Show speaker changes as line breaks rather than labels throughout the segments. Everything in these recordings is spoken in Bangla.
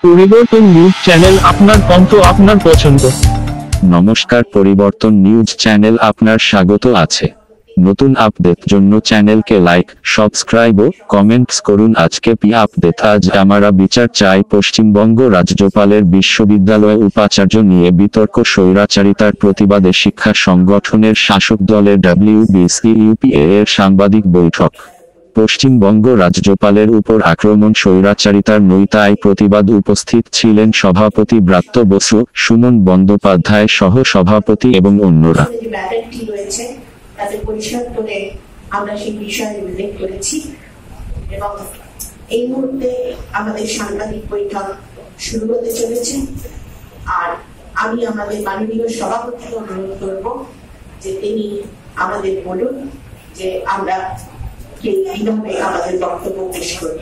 পরিবর্তন নিউজ চ্যানেল, আপনার কণ্ঠ, আপনার পছন্দ।
নমস্কার, পরিবর্তন নিউজ চ্যানেল আপনার স্বাগত আছে। নতুন আপডেট জন্য চ্যানেলকে লাইক, সাবস্ক্রাইব ও কমেন্টস করুন। আজকে আপডেট। আজ আমরা বিচার চাই পশ্চিমবঙ্গ রাজ্যপালের বিশ্ববিদ্যালয় উপাচার্য নিয়ে বিতর্ক। স্বৈরাচারিতার প্রতিবাদে শিক্ষা সংগঠনের শাসক দলের WBCUPA এর সাংবাদিক বৈঠক। পশ্চিমবঙ্গ রাজ্যপালের উপর আক্রমণ, স্বৈরাচারিতার নৈতাই প্রতিবাদ। উপস্থিত ছিলেন সভাপতি ব্রাত্য বসু, সুমন বন্দ্যোপাধ্যায় সহ সভাপতি এবং অন্যরা।
তাদের পরিষ্কার করে আমরা সেই বিষয়ে উল্লেখ করেছি এবং এই মুহূর্তে আমাদের সাংবাদিক বৈঠক শুরু হতে চলেছে। আর আমি আমাদের মাননীয় সভাপতিকে অনুরোধ করব যে তিনি আমাদের বলুন যে আমরা কিভাবে আমাদের বক্তব্য পেশ করব।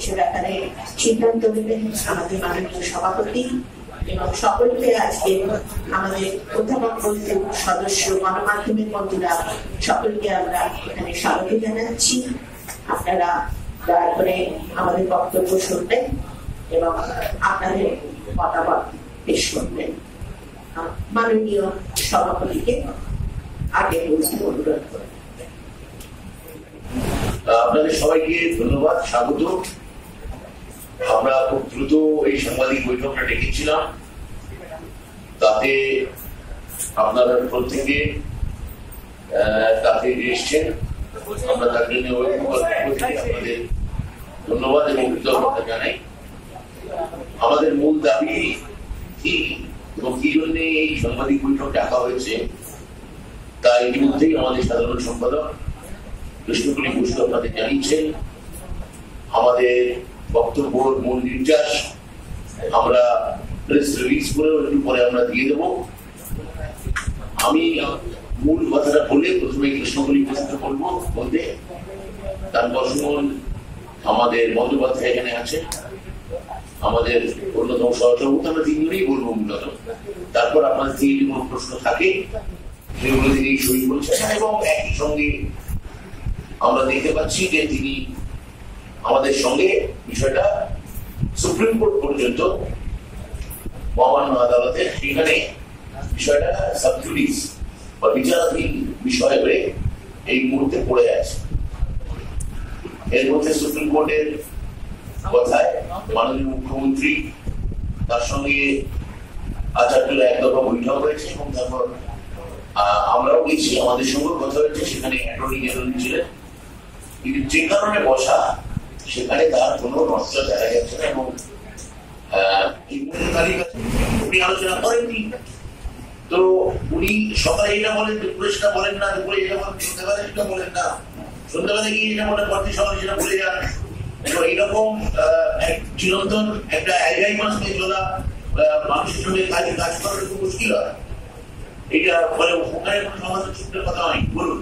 সে ব্যাপারে সিদ্ধান্ত নেবেন আমাদের মাননীয় সভাপতি এবং সকলকে আজকে আমাদের অধ্যাপক পরিষদ সদস্য, গণমাধ্যমের বন্ধুরা সকলকে আমরা এখানে স্বাগত জানাচ্ছি। আপনারা দয়া করে আমাদের বক্তব্য শুনবেন এবং আপনাদের মতামত পেশ করবেন। মাননীয় সভাপতিকে আগে অনুরোধ করবেন।
আপনাদের সবাইকে ধন্যবাদ, স্বাগত। আমরা খুব দ্রুত এই সাংবাদিক বৈঠকটা ডেকেছিলাম, তাতে আপনারা প্রত্যেকে তাতে এসছেন। আমরা তার জন্য আপনাদের ধন্যবাদ এবং কৃতজ্ঞতা জানাই। আমাদের মূল দাবি কি এবং কি জন্য এই সাংবাদিক বৈঠক ডাকা হয়েছে তা ইতিমধ্যেই আমাদের সাধারণ সম্পাদক কৃষ্ণকুলি বসু আপনাদের জানিয়েছেন। আমাদের বক্তব্যের মূল নির্যাস আমরা প্রেস রিলিজ করে একটু পরে আমরা দিয়ে দেবো। আমি মূল কথাটা বলে প্রথমে কৃষ্ণকুলি বসুকে বলবো বলতে, তারপর সুমন আমাদের বন্দ্যোপাধ্যায় এখানে আছে, আমাদের অন্যতম সহসভাপতি, আমরা তিনজনেই বলবো মূলত। তারপর আপনাদের থেকে যদি কোনো প্রশ্ন থাকে সেগুলো তিনি সই করছেন এবং একই সঙ্গে আমরা দেখতে পাচ্ছি যে তিনি আমাদের সঙ্গে বিষয়টা সুপ্রিম কোর্ট পর্যন্ত, মহামান্য আদালতে, সেখানে বিষয়টা সাবজুডিস বা বিচারাধীন বিষয় হয়ে এই মুহূর্তে পড়ে আছে। এর মধ্যে সুপ্রিম কোর্টের কথায় মাননীয় মুখ্যমন্ত্রী, তার সঙ্গে আচার্যরা এক দফা বৈঠক হয়েছে এবং তারপর আমরাও গেছি, আমাদের সঙ্গে কথা হয়েছে। সেখানে অ্যাটর্নি জেনারেল ছিলেন, কিন্তু যে কারণে বসা সেখানে তার কোনো নষ্ট দেখা যাচ্ছে না এবং উনি আলোচনা করেননি। তো উনি সকালে এটা বলেন, দুপুরে সেটা বলেন না, দুপুরে এটা বলেন, সন্ধ্যাবেলা সেটা বলেন না, সন্ধ্যাবেলা গিয়ে এটা বলেন, পরদিন সকালে সেটা বলে যান। এইরকম চিরন্তন একটা অ্যালজাইমার্স নিয়ে চলা মানুষের সঙ্গে কাজ করার খুব মুশকিল হয়। এটা ফলে ওখানে কোনো সমাজের সূত্রের কথা হয় বলুন।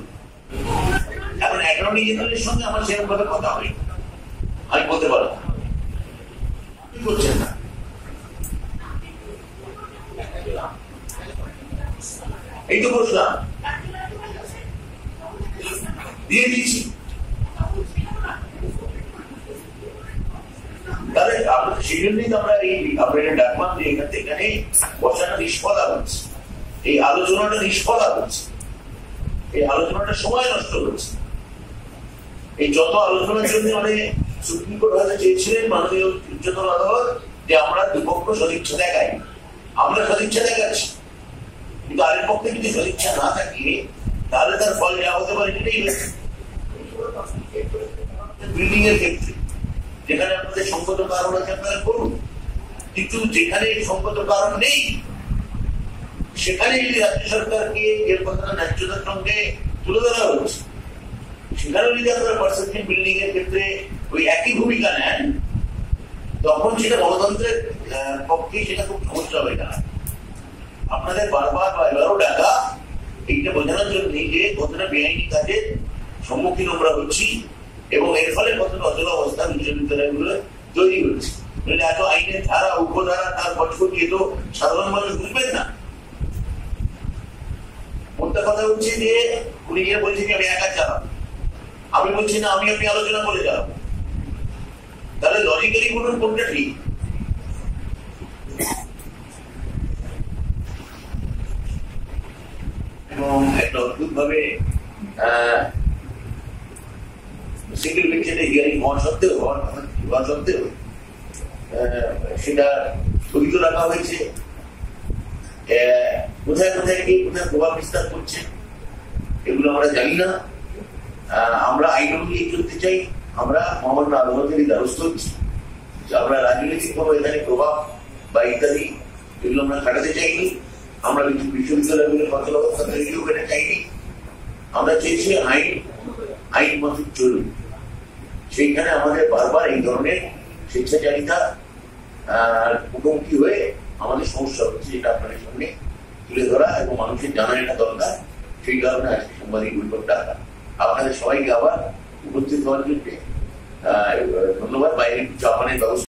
এখন অ্যাটর্নি জেনারেলের সঙ্গে আমার সেরকম ভাবে কথা হয়, আমি বলতে পারবো কি করছেন না। এই তো বসলাম, দিয়ে দিয়েছি। তাহলে সেই জন্যই তো আমরা এই আপনাদের ডাকলাম যে এখানে বসাটা নিষ্ফলা হচ্ছে, এই আলোচনাটা নিষ্ফলা হচ্ছে, এই আলোচনাটা সময় নষ্ট হচ্ছে। এই যত আলোচনার জন্য অনেক সুপ্রিম কোর্ট হয়তো চেয়েছিলেন মাননীয় উচ্চতর আদালত যে আমরা দুপক্ষ সদিচ্ছা দেখাই, আমরা সদিচ্ছা দেখাচ্ছি, কিন্তু আরেক পক্ষে যদি সদিচ্ছা না থাকে তাহলে তার ফল যা হতে পারে সেটাই হয়েছে। বিল্ডিং এর ক্ষেত্রে যেখানে আপনাদের সঙ্গত কারণ আছে আপনারা করুন, কিন্তু যেখানে সঙ্গত কারণ নেই সেখানে যদি রাজ্য সরকারকে এর কথাটা ন্যায্যতার সঙ্গে তুলে ধরা হচ্ছে, সেখানেও যদি আপনারা পার্সেন্টেজ বিল্ডিং এর ক্ষেত্রে ওই একই ভূমিকা নেন, তখন সেটা গণতন্ত্রের পক্ষে সেটা খুব সমস্যা হয়ে যায়। আপনাদের বারবার বা এবারও ডাকা এইটা বোঝানোর জন্য যে কতটা বেআইনি কাজের সম্মুখীন আমরা হচ্ছি এবং এর ফলে কতটা অচল অবস্থা বিশ্ববিদ্যালয়গুলো তৈরি হচ্ছে। এত আইনের ধারা, উপধারা, তার পটফটিয়ে তো সাধারণ মানুষ বুঝবেন না। মোদ্দা কথা হচ্ছে যে উনি যে বলছেন আমি একা চালাবো, আমি বলছি না আমি আপনি আলোচনা করে যাবো, তাহলে লজিক্যালি বলুন কোনটা ঠিক। ভাবে সিঙ্গেল বেঞ্চে হিয়ারিং হওয়া সত্ত্বেও সেটা স্থগিত রাখা হয়েছে। কোথায় কোথায় কি কোথায় প্রভাব বিস্তার করছে এগুলো আমরা জানি না। আমরা আইন অনুযায়ী চলতে চাই। আমরা মহামান্য আদালতের দ্বারস্থ হচ্ছি। আমরা রাজনৈতিক ভাবে এখানে প্রভাব বা ইত্যাদি এগুলো আমরা খাটাতে চাইনি। আমরা বিশ্ববিদ্যালয়গুলোর কঠোর অবস্থা তৈরিও করে চাইনি। আমরা চেয়েছি আইন মাফিক চলুন। সেইখানে আমাদের বারবার এই ধরনের স্বেচ্ছাচারিতা মুখোমুখি হয়ে আমাদের সমস্যা হচ্ছে, যেটা আপনাদের সামনে তুলে ধরা এবং মানুষের জানা এটা দরকার। সেই কারণে আজকে সাংবাদিক বৈঠক ডাকা। আপনাদের সবাইকে আবার উপস্থিত হওয়ার জন্য ধন্যবাদ। বাইরে চাপানের ব্যবস্থা